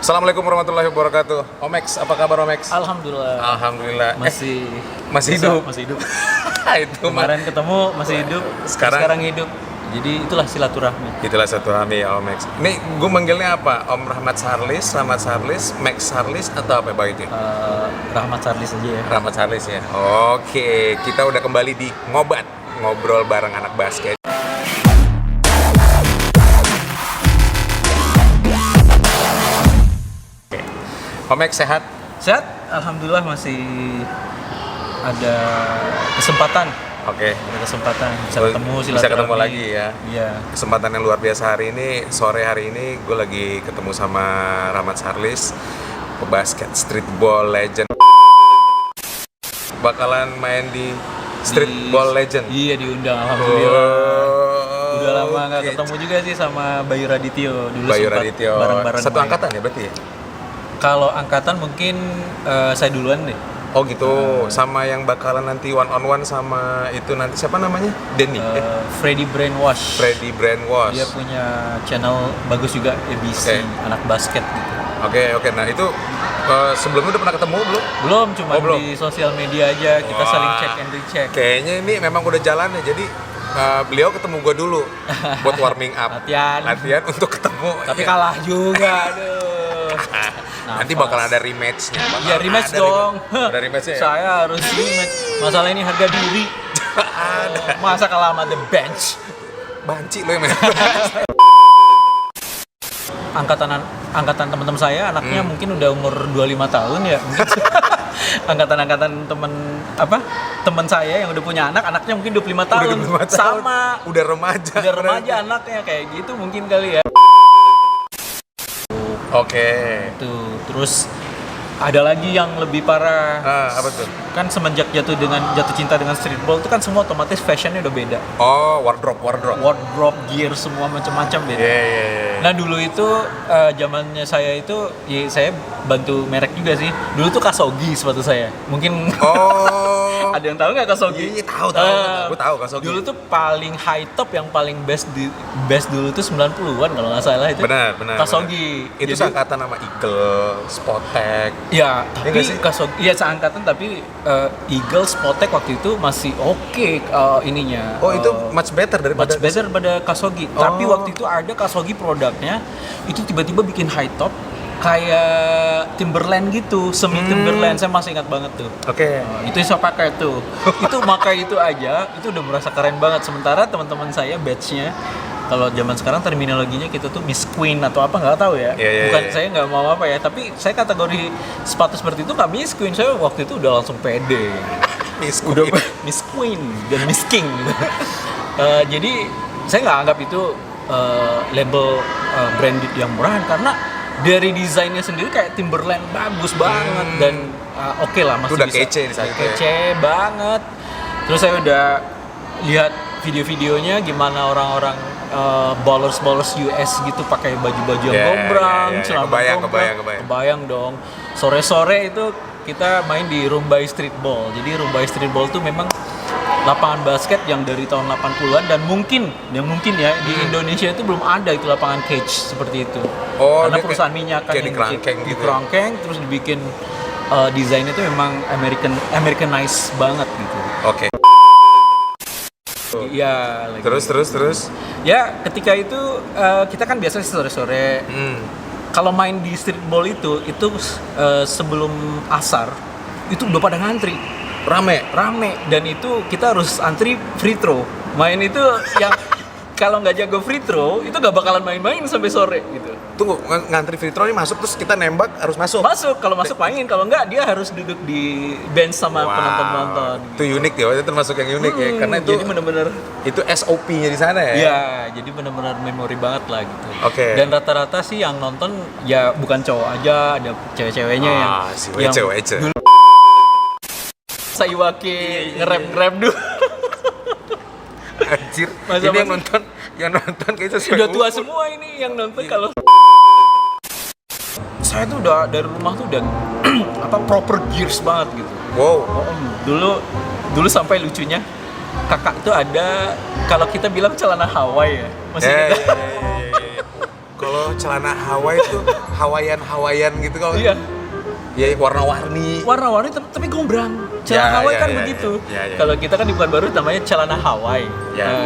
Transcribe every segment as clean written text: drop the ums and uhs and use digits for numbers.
Assalamualaikum warahmatullahi wabarakatuh. Omex, apa kabar Omex? Alhamdulillah. Alhamdulillah. Masih hidup. Masih hidup. Itu Kemarin ketemu masih hidup. Sekarang hidup. Jadi itulah silaturahmi. Itulah silaturahmi ya Omex. Ini gue manggilnya apa? Om Rahmat Charles, Max Charles atau apa itu? Rahmat Charles aja ya. Rahmat Charles ya. Oke, kita udah kembali di Ngobat, ngobrol bareng anak basket. Omex sehat? Sehat? Alhamdulillah masih ada kesempatan. Oke. Ada kesempatan bisa ketemu silaturahmi. Bisa ketemu lagi ya. Iya. Kesempatan yang luar biasa hari ini, sore hari ini gue lagi ketemu sama Rahmat Charles, pebasket streetball legend. Bakalan main di streetball legend. Iya, diundang alhamdulillah. Udah lama nggak ketemu juga sih sama Bayu Radityo. Dulu Bayu sempat Radityo. bareng-bareng Satu main. angkatan ya berarti ya? Kalau angkatan mungkin saya duluan deh. Oh gitu, sama yang bakalan nanti one on one sama itu nanti siapa namanya? Denny? Freddy Brainwash. Freddy Brainwash. Dia punya channel bagus juga, ABC, anak basket gitu. Oke. Nah itu sebelumnya udah pernah ketemu belum? Belum, cuma belum. di sosial media aja, kita saling check and recheck. Kayaknya ini memang udah jalan ya, jadi beliau ketemu gue dulu buat warming up. Latihan untuk ketemu. Tapi kalah juga, aduh. Nanti bakal ada rematch-nya. Iya, rematch dong. Ada rematch-nya ya? Saya harus rematch. Masalah ini harga diri. Masa kalah sama The Bench. Banci lo yang main. Angkatan teman-teman saya anaknya mungkin udah umur 25 tahun ya. Angkatan teman saya yang udah punya anaknya mungkin 25 tahun. Sama. Udah remaja Anaknya kayak gitu mungkin kali ya. Oke. Tuh, terus ada lagi yang lebih parah. Apa tuh? Kan semenjak jatuh cinta dengan streetball itu kan semua otomatis fashionnya udah beda. Oh, wardrobe. Wardrobe, gear semua macam-macam beda. Yeah. Nah dulu itu zamannya saya itu ya saya bantu merek juga sih. Dulu tuh Kasogi sepatu saya. Mungkin ada yang tahu nggak Kasogi? Iya, tahu. Gue tahu Kasogi. Dulu tuh paling high top yang paling best dulu tuh 90-an kalau nggak salah itu. Benar. Kasogi. Itu seangkatan sama Eagle, Spotek. Ya, tapi Kasogi iya seangkatan tapi Eagle, Spotek waktu itu masih oke ininya. Oh, itu much better daripada Kasogi. Tapi waktu itu ada Kasogi produknya itu tiba-tiba bikin high top kayak Timberland gitu, semi Timberland. Saya masih ingat banget tuh. Oke. Itu saya pakai tuh. Itu pakai itu aja, itu udah merasa keren banget. Sementara teman-teman saya batch-nya kalau zaman sekarang terminologinya kita tuh Miss Queen atau apa nggak tahu ya. Bukan saya nggak mau apa ya, tapi saya kategori sepatu seperti itu nggak Miss Queen. Saya waktu itu udah langsung pede. Miss Queen dan Miss King. Jadi saya nggak anggap itu label branded yang murahan karena dari desainnya sendiri kayak Timberland bagus banget dan oke lah masih udah bisa kece banget. Terus saya udah lihat video-videonya gimana orang-orang ballers US gitu pakai baju-baju yang gombrang, celana gombrang. Kebayang dong. Sore-sore itu kita main di Rumbai Streetball. Jadi Rumbai Streetball tuh memang lapangan basket yang dari tahun 80-an dan mungkin ya di Indonesia itu belum ada itu lapangan cage seperti itu. Karena perusahaan minyak kan yang di kerangkeng terus dibikin desainnya itu memang Americanized banget gitu. Oke. Iya. Terus. Ya ketika itu kita kan biasanya sore-sore. Kalau main di streetball itu sebelum asar itu udah pada ngantri. Rame dan itu kita harus antri free throw. Main itu yang kalau nggak jago free throw itu nggak bakalan main-main sampai sore gitu. Tunggu, ngantri free throw ini masuk terus kita nembak harus masuk. Kalau masuk main, kalau nggak dia harus duduk di bench sama penonton-penonton. Itu unik ya, itu termasuk yang unik ya, karena itu jadi benar-benar itu SOP-nya di sana ya. Iya, jadi benar-benar memori banget lah gitu. Oke. Dan rata-rata sih yang nonton ya bukan cowok aja, ada cewek-ceweknya yang cewek. Dulu Saiwake nge-rap dulu. Anjir. Ini yang nonton kayak sesuai udah tua semua ini yang nonton. Kalau saya tuh udah dari rumah tuh udah proper gears banget gitu. Wow. Dulu sampai lucunya kakak tuh ada kalau kita bilang celana Hawaii ya. Masih ingat? Kalau celana Hawaii tuh Hawaiian gitu kalau. Iya. Ya warna-warni. Warna-warni tapi gombrang. Celana Hawaii kan begitu. Kalau kita kan di Pekanbaru namanya celana Hawaii.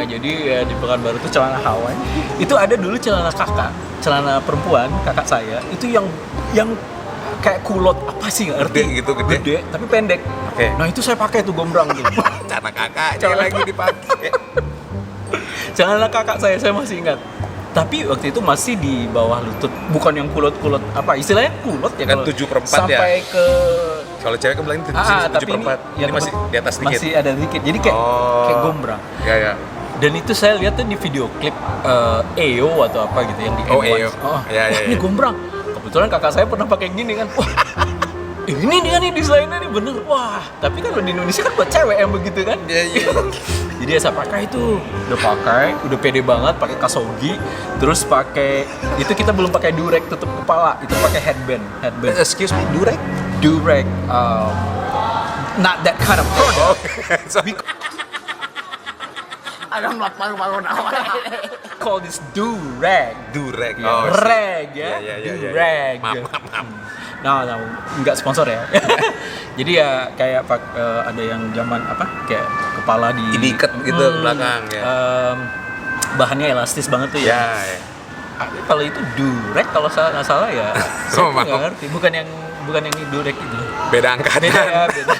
Jadi ya, di Pekanbaru itu celana Hawaii. Itu ada dulu celana kakak, celana perempuan kakak saya. Itu yang kayak kulot apa sih nggak ngerti? Gede tapi pendek. Oke. Nah itu saya pakai tuh gombrang tuh. Celana kakak lagi dipakai. Celana kakak saya masih ingat. Tapi waktu itu masih di bawah lutut, bukan yang kulot-kulot apa istilahnya kulot ya kan 7/4 sampai ya? ke kalau cewek kan bilang 7/4. Ini masih di atas dikit. Masih ada dikit. Jadi kayak gombrang. Ya. Dan itu saya lihat tuh di video klip EO atau apa gitu yang di M1. EO. Ini gombrang. Kebetulan kakak saya pernah pakai gini kan. Wah, ini dia nih desainnya nih bener. Wah, tapi kan di Indonesia kan buat cewek yang begitu kan. Iya. Jadi ya saya pakai itu, udah pede banget, pakai kasogi, terus pakai itu kita belum pakai durag tutup kepala, itu pakai headband. Excuse me, durag? Durag, not that kind of product. I'm not paru-paru nawar. Call this durag. Durag. Rag ya. Durag. Maaf. Nah, nggak sponsor ya. Jadi ya kayak ada yang zaman apa? Kayak kepala diikat gitu ke belakang ya. Bahannya elastis banget tuh ya. Kalau itu durag kalau nggak salah ya. Saya nggak ngerti. Bukan yang durag itu. Beda angkatan. Beda.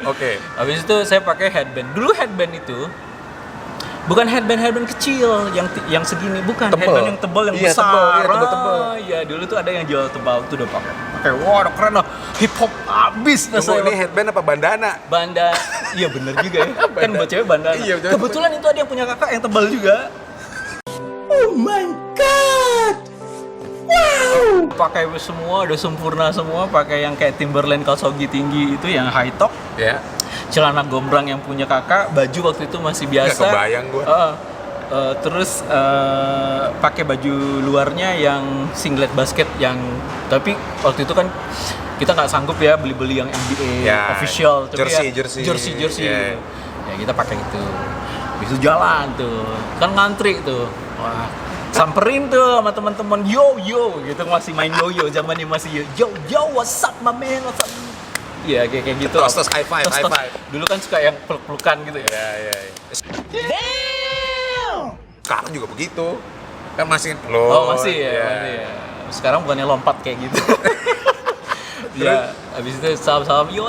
Oke. Habis itu saya pakai headband. Dulu headband itu bukan headband kecil yang segini, bukan tebel. Headband yang tebal yang besar. Tebel. Iya, dulu tuh ada yang jual tebal tuh udah pakai. Wah, udah keren lah. Hip hop abis. Ini headband apa bandana? Iya bener juga ya. Kan buat cewek bandana. Iya, kebetulan itu ada yang punya kakak yang tebal juga. Oh my god. Wow. Pakai semua, udah sempurna semua. Pakai yang kayak Timberland kasogi tinggi itu yang high top. Ya. Celana gombrang yang punya kakak, baju waktu itu masih biasa. Nggak kebayang gue. Terus pakai baju luarnya yang singlet basket tapi waktu itu kan kita nggak sanggup ya beli yang NBA official, tapi jersey. Yeah. Ya kita pakai itu. Habis itu jalan tuh, kan ngantri tuh. Wah, samperin tuh sama teman-teman yo gitu, masih main yo zamannya masih yo what's up my man, what's up. Iya kayak gitu. Terus high five. Dulu kan suka yang peluk-pelukan gitu ya. Iya. Damn. Sekarang juga begitu. Kan masih peluk. Oh masih ya. Sekarang bukannya lompat kayak gitu. Ya, habis itu salam yo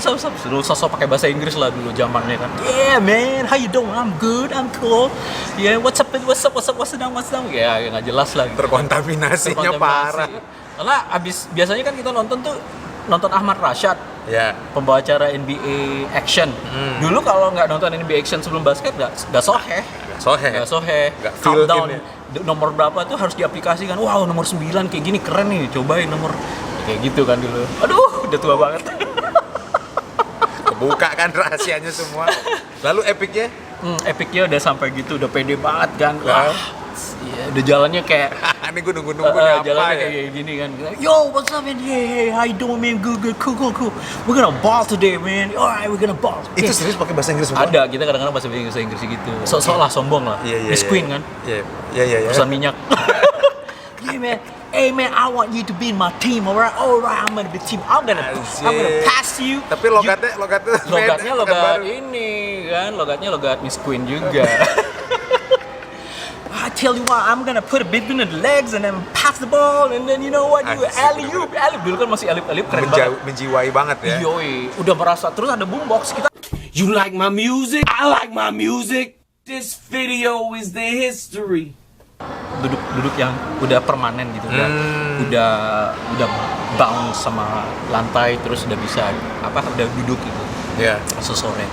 salam. Dulu sosok pakai bahasa Inggris lah dulu zamannya kan. Yeah man, how you doing? I'm good, I'm cool. Yeah, what's up? What's down? Ya nggak jelas lah. Terkontaminasinya parah. Karena biasanya kan kita nonton Ahmad Rashad, pembawa acara NBA Action. Dulu kalau nggak nonton NBA Action sebelum basket nggak soheh. Nggak countdown nomor berapa tuh harus diaplikasikan. Wow, nomor 9 kayak gini keren nih, cobain nomor kayak gitu kan dulu. Aduh, udah tua banget. Kebuka kan rahasianya semua. Lalu epicnya? Epicnya udah sampai gitu, udah pede banget kan. Wah, iya, udah jalannya kayak ini gue nunggu nih apa jalannya ya? kayak gini kan. Yo, what's up man? Hey, how you doing man? Good, cool. We're gonna ball today man. Alright, we're gonna ball. Itu serius pakai bahasa Inggris semua? Ada, kita kadang-kadang bahasa Inggris gitu. Sok-sok lah, sombong lah. Miss Queen kan? Iya. Perusahaan minyak. Yeah man. Hey man, I want you to be in my team, alright, I'm gonna be team. I'm gonna pass you. Tapi logatnya logat ini kan, logat Miss Queen juga. I tell you what, I'm gonna put a bit in the legs and then pass the ball and then you know what, you alley-oop. Dulu kan masih alley-oop keren banget. Menjiwai banget ya. Yoi, udah merasa. Terus ada boombox kita. You like my music? I like my music. This video is the history. Duduk yang udah permanen gitu, udah bounce sama lantai, terus udah bisa udah duduk gitu. Iya. Sore.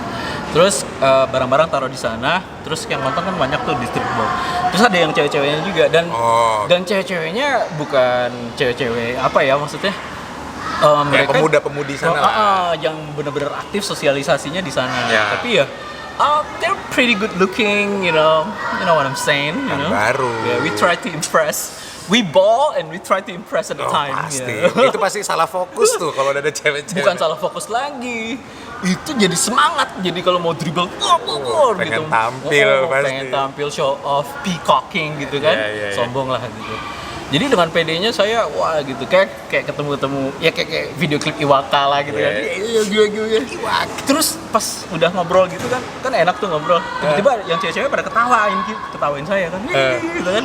Terus barang-barang taruh di sana, terus yang nonton kan banyak tuh di streetball. Terus ada yang cewek-ceweknya juga dan cewek-ceweknya bukan cewek-cewek maksudnya mereka pemuda-pemudi sana yang benar-benar aktif sosialisasinya di sana. Tapi ya they're pretty good looking, you know what I'm saying, you know. Baru. Yeah, we try to impress we ball and we try to impress at the time. Pasti. Ya. Itu pasti salah fokus tuh kalau udah ada cewek-cewek. Bukan salah fokus lagi. Itu jadi semangat. Jadi kalau mau dribble pengen gitu. tampil pasti. Pengen tampil, show off, peacocking gitu kan. Yeah. Sombong lah gitu. Jadi dengan PD-nya saya wah gitu kayak ketemu ya kayak video klip Iwaka lah gitu kan. Iya. Terus pas udah ngobrol gitu kan enak tuh ngobrol. Tiba-tiba yang cewek-cewek pada ketawain saya kan. Gitu kan.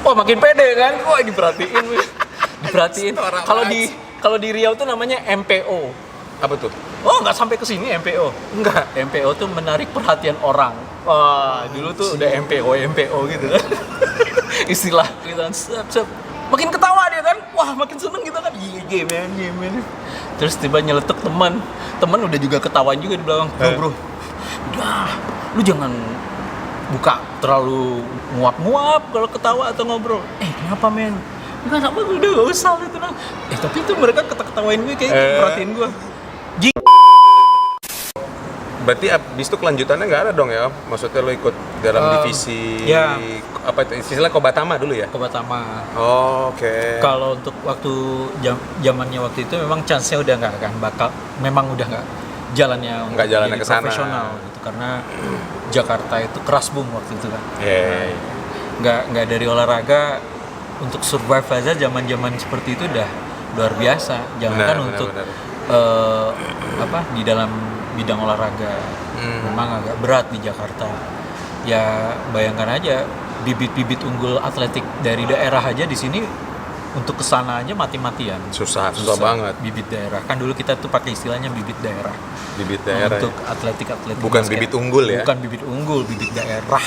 Wah makin pede kan. Wah diperhatiin. Kalau di Riau tuh namanya MPO. Apa tuh? Oh nggak sampai ke sini MPO. Enggak. MPO tuh menarik perhatian orang. Wah dulu tuh udah MPO gitu kan. Istilah gitu kan. Makin ketawa dia kan. Wah makin seneng gitu kan. Iya man. Terus tiba nyeletuk teman udah juga ketawain juga di belakang. Bro. Udah, lu jangan buka terlalu nguap-nguap kalau ketawa atau ngobrol. Kenapa men? Enggak apa udah gak usah gitu nah. Tapi itu mereka ketawain gue kayak perhatiin gue. Berarti abis itu kelanjutannya nggak ada dong ya? Maksudnya lo ikut dalam divisi apa itu istilahnya Kobatama dulu ya? Kobatama. Oh, oke. Kalau untuk waktu zamannya waktu itu memang chance-nya udah nggak akan bakal, memang udah nggak jalannya ke sana profesional gitu karena Jakarta itu keras waktu itu kan. Nggak dari olahraga untuk survive aja zaman seperti itu udah luar biasa. Jangankan untuk di dalam bidang olahraga memang agak berat di Jakarta. Ya bayangkan aja bibit-bibit unggul atletik dari daerah aja di sini untuk kesana aja mati-matian. Susah banget. Bibit daerah kan dulu kita tuh pakai istilahnya bibit daerah. Bibit daerah. Untuk atletik. Bukan basket. Bibit unggul ya? Bukan bibit unggul, bibit daerah.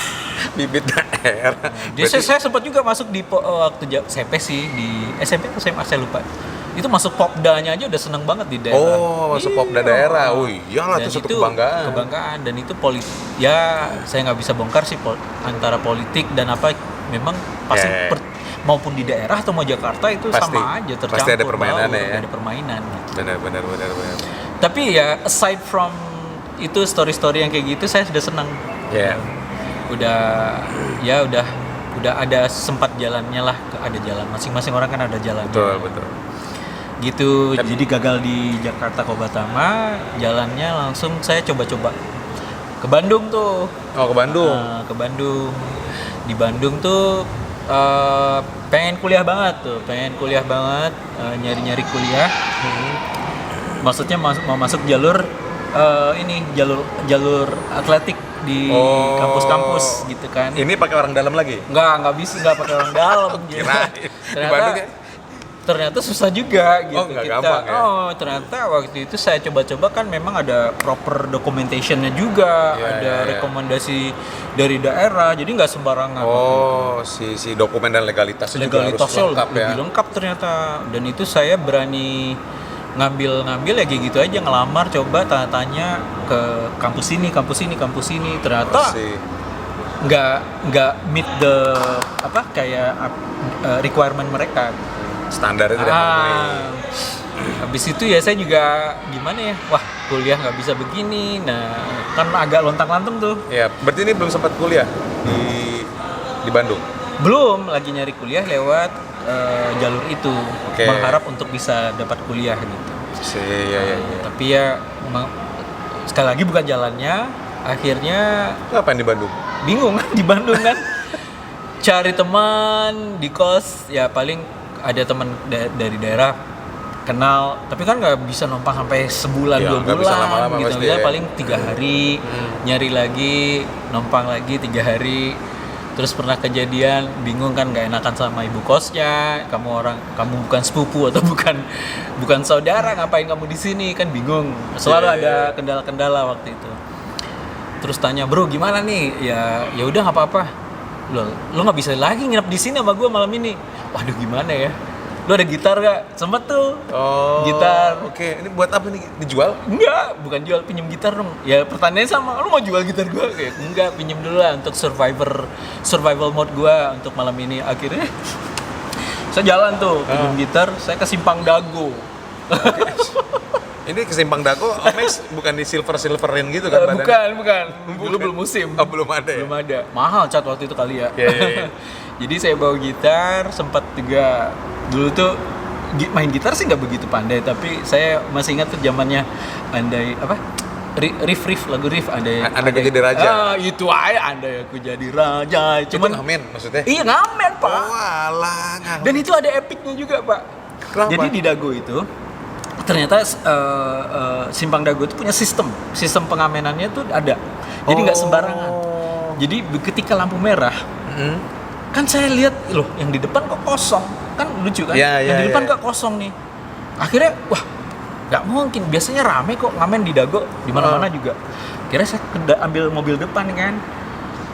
Bibit daerah. Saya sempat juga masuk di waktu SMP sih di SMP atau SMA saya lupa. Itu masuk Popda-nya aja udah seneng banget di daerah. Oh, masuk Popda daerah. Iyalah itu satu kebanggaan. Dan itu ya saya nggak bisa bongkar sih antara politik dan apa memang pasti maupun di daerah atau mau Jakarta itu pasti, sama aja tercampur. Pasti ada permainan ya. Ada permainan. Benar. Tapi ya aside from itu story-story yang kayak gitu saya sudah senang. Udah ada sempat jalannya lah, ada jalan. Masing-masing orang kan ada jalannya. Betul. Gitu. Jadi gagal di Jakarta Kobatama, jalannya langsung saya coba-coba ke Bandung tuh. Oh, ke Bandung. Ke Bandung. Di Bandung tuh pengen kuliah banget, nyari-nyari kuliah. Maksudnya mau masuk jalur jalur atletik di kampus-kampus gitu kan. Ini pakai orang dalam lagi? Nggak bisa, nggak pakai orang dalam gitu. Ternyata susah juga gitu. Nggak gampang ya? Ternyata waktu itu saya coba-coba kan memang ada proper documentationnya juga, rekomendasi dari daerah, jadi nggak sembarangan. Si dokumen dan legalitasnya juga harus lengkap ya? Lebih lengkap ternyata. Dan itu saya berani ngambil ya kayak gitu aja, ngelamar, coba tanya ke kampus ini, ternyata nggak meet the requirement mereka. Standarnya tidak memenuhi. Habis itu ya saya juga gimana ya, wah kuliah nggak bisa begini, nah kan agak lontang-lantung tuh. Ya, berarti ini belum sempat kuliah di Bandung? Belum, lagi nyari kuliah lewat jalur itu, mengharap untuk bisa dapat kuliah gitu. Tapi ya sekali lagi bukan jalannya, akhirnya ngapain di Bandung? Bingung di Bandung kan. Cari teman di kos, ya paling ada teman dari daerah kenal, tapi kan nggak bisa numpang sampai sebulan 2 bulan bisa lama-lama gitu ya. Paling 3 hari nyari lagi, numpang lagi 3 hari. Terus pernah kejadian bingung kan, nggak enakan sama ibu kosnya, kamu bukan sepupu atau bukan saudara, ngapain kamu di sini, kan bingung. Selalu ada kendala-kendala waktu itu. Terus tanya, bro gimana nih? Ya udah nggak apa-apa. Lo nggak bisa lagi nginep di sini sama gue malam ini. Waduh gimana ya? Lo ada gitar gak? Sempet tuh. Gitar. Oke. Ini buat apa nih? Dijual? Enggak, bukan jual, pinjem gitar dong. Ya pertanyaannya sama, lo mau jual gitar gue? Kayak enggak, pinjem dulu lah untuk survival mode gue untuk malam ini. Akhirnya saya jalan tuh, pinjem gitar, saya ke Simpang Dago. Ini ke Simpang Dago, Omex bukan di silverin gitu kan badannya? Bukan. Dulu belum musim. Belum ada ya? Belum ada. Mahal cat waktu itu kali ya. Jadi saya bawa gitar, sempat juga dulu tuh main gitar sih nggak begitu pandai, tapi saya masih ingat tuh zamannya andai apa? Riff lagu riff andai aku jadi raja. Itu aja andai aku jadi raja. Cuman itu ngamen maksudnya? Iya ngamen, Pak. Oh, alah, ngamen. Dan itu ada epicnya juga, Pak. Kenapa? Jadi di Dago itu ternyata Simpang Dago itu punya sistem pengamenannya tuh ada. Jadi nggak sembarangan. Jadi ketika lampu merah, kan saya lihat loh yang di depan kok kosong, kan lucu kan? Yang di depan kok kosong nih. Akhirnya wah nggak mungkin, biasanya rame kok ngamen di Dago di mana-mana juga. Akhirnya saya ambil mobil depan kan.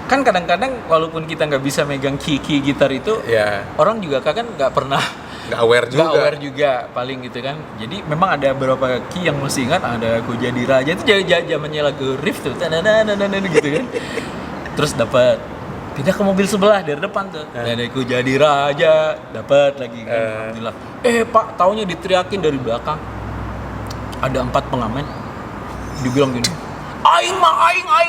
Kan kadang-kadang walaupun kita nggak bisa megang key gitar itu, orang juga kan nggak pernah nggak aware juga paling gitu kan. Jadi memang ada beberapa key yang mesti ingat, ada Aku Jadi Raja itu zamannya lagu riff tuh gitu kan. Terus dapat pindah ke mobil sebelah dari depan tuh, ada Aku Jadi Raja, dapat lagi kan. Alhamdulillah. Pak, taunya diteriakin dari belakang ada 4 pengamen, dibilang gini, aing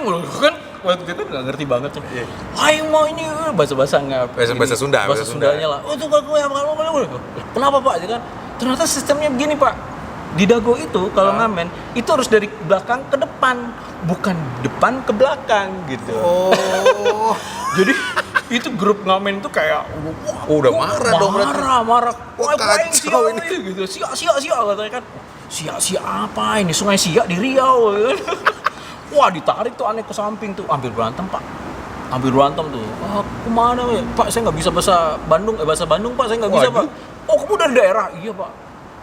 loh kan. Waktu itu nggak ngerti banget sih. Aing mau ini bahasa Sunda. Bahasa Sundanya lah. Oh, itu kenapa, Pak? Jadi kan ternyata sistemnya begini, Pak. Di Dago itu kalau ngamen itu harus dari belakang ke depan, bukan depan ke belakang gitu. Oh. Jadi itu grup ngamen itu kayak udah marah dong berarti. Marah. Wah, kacau ini gitu. Sia katanya kan. Sia apa ini? Sungai Siak di Riau kan. Wah, ditarik tuh aneh ke samping tuh, hampir berantem tuh. Kemana ya? Pak, saya nggak bisa bahasa Bandung, Pak, saya nggak bisa, Pak. Oh, kamu dari daerah? Iya, Pak.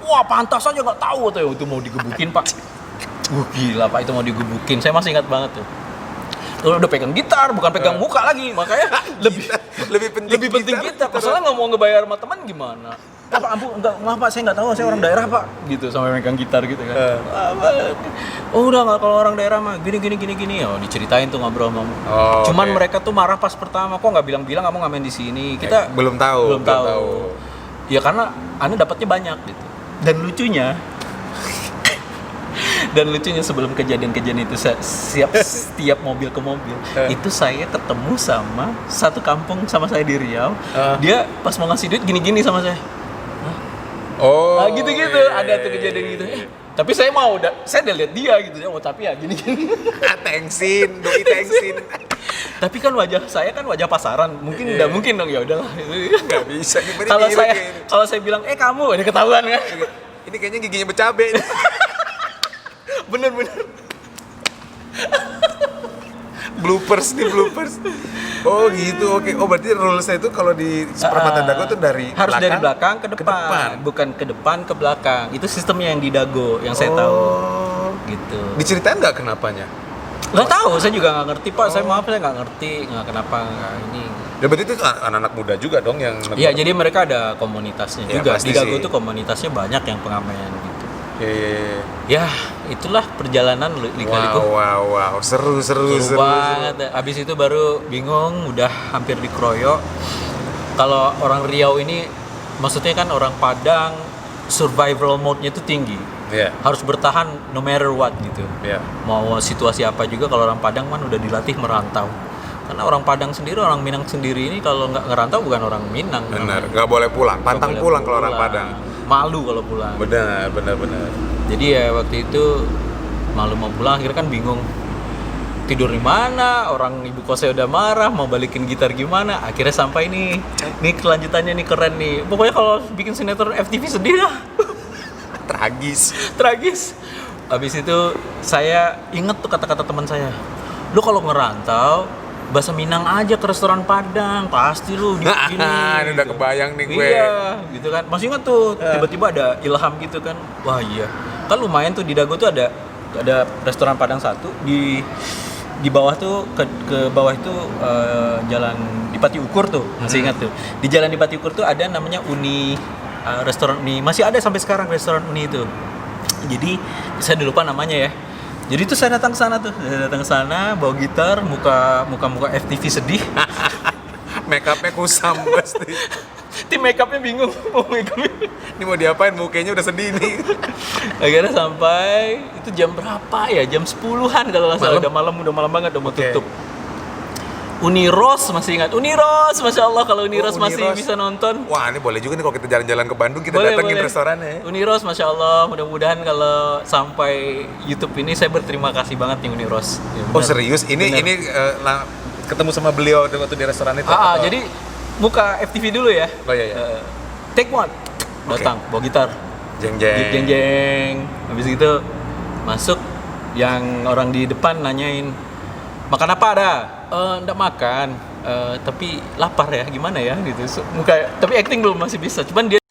Wah, pantas aja nggak tahu tuh itu mau digebukin, Pak. Gila, Pak, itu mau digebukin. Saya masih ingat banget tuh. Udah pegang gitar, bukan pegang muka lagi, makanya lebih penting gitar. Masalah nggak mau ngebayar sama teman gimana? Pak, maaf Pak, saya nggak tahu, saya orang daerah Pak, gitu sampai megang gitar gitu kan. Oh udah nggak, kalau orang daerah mah gini, oh diceritain tuh ngobrol sama. Cuman mereka tuh marah pas pertama, kok nggak bilang kamu ngamen di sini. Kita belum tahu. Ya karena Anda dapatnya banyak gitu. Dan lucunya sebelum kejadian itu setiap mobil ke mobil itu saya ketemu sama satu kampung sama saya di Riau. Dia pas mau ngasih duit gini sama saya. Gitu-gitu. Ada tuh kejadian gitu. Tapi saya udah lihat dia gitu ya. Tapi ya gini. Thanksin. Tapi kan wajah saya kan wajah pasaran. Mungkin udah mungkin dong, ya udahlah. Enggak bisa. Kalau saya bilang kamu, ada ketahuan kan. Ini kayaknya giginya bercabai. Bener. bloopers. Oh gitu, oke. Oh berarti rulesnya itu kalau di perempatan Dago tuh harus dari belakang ke depan, bukan ke depan ke belakang. Itu sistemnya yang di Dago yang saya tahu. Gitu. Diceritain nggak kenapanya? Nggak tahu, saya juga nggak ngerti Pak. Saya nggak ngerti kenapa nggak ini. Ya berarti itu anak-anak muda juga dong yang. Iya, jadi mereka ada komunitasnya juga. Di Dago tuh komunitasnya banyak yang pengamen gitu. Ya, itulah perjalanan lika-liku. Wow, seru banget. Abis itu baru bingung, udah hampir dikeroyok. Kalau orang Riau ini, maksudnya kan orang Padang, survival mode-nya itu tinggi. Harus bertahan no matter what gitu. Mau situasi apa juga, kalau orang Padang kan udah dilatih merantau. Karena orang Padang sendiri, orang Minang sendiri ini kalau nggak ngerantau bukan orang Minang. Benar, nggak boleh pulang, pantang pulang kalau orang Padang. Malu kalau pulang. Benar. Jadi ya waktu itu malu mau pulang, akhirnya kan bingung tidur di mana, orang ibu kosnya udah marah, mau balikin gitar gimana. Akhirnya sampai nih kelanjutannya nih keren nih. Pokoknya kalau bikin sinetron FTV sedih lah. Tragis. Habis itu saya inget tuh kata-kata teman saya. Lu kalau ngerantau bahasa Minang aja ke restoran Padang, pasti lu gini. Ini udah kebayang nih gue. Iya, gitu kan. Masih ingat tuh, tiba-tiba ada ilham gitu kan. Wah iya. Kan lumayan tuh di Dago tuh ada restoran Padang satu di bawah tuh ke bawah itu jalan di Pati Ukur tuh. Masih ingat tuh. Di jalan di Pati Ukur tuh ada namanya Uni, restoran Uni. Masih ada sampai sekarang restoran Uni itu. Jadi saya udah lupa namanya ya. Jadi tuh saya datang ke sana bawa gitar, muka FTV sedih. Make up-nya kusam pasti. Tim make up-nya bingung mau make up. Ini mau diapain, mukanya udah sedih nih. Akhirnya sampai itu jam berapa ya? Jam 10-an kalau nggak salah. Udah malam banget, udah mau tutup. Uniros masih ingat. Uniros, masya Allah kalau Uniros, masih Uniros. bisa nonton. Wah, ini boleh juga nih kalau kita jalan-jalan ke Bandung kita datengin restorannya. Uniros, masya Allah. Mudah-mudahan kalau sampai YouTube ini saya berterima kasih banget nih Uniros. Ya, Oh benar. serius? Ini ketemu sama beliau waktu di restoran itu? Jadi muka FTV dulu ya. Oh iya. Take one. Datang, bawa gitar. Jeng Jeng jeng. Habis itu masuk, yang orang di depan nanyain, makan apa ada? Nggak makan, tapi lapar ya, gimana ya gitu. Muka, tapi acting belum masih bisa. Cuman dia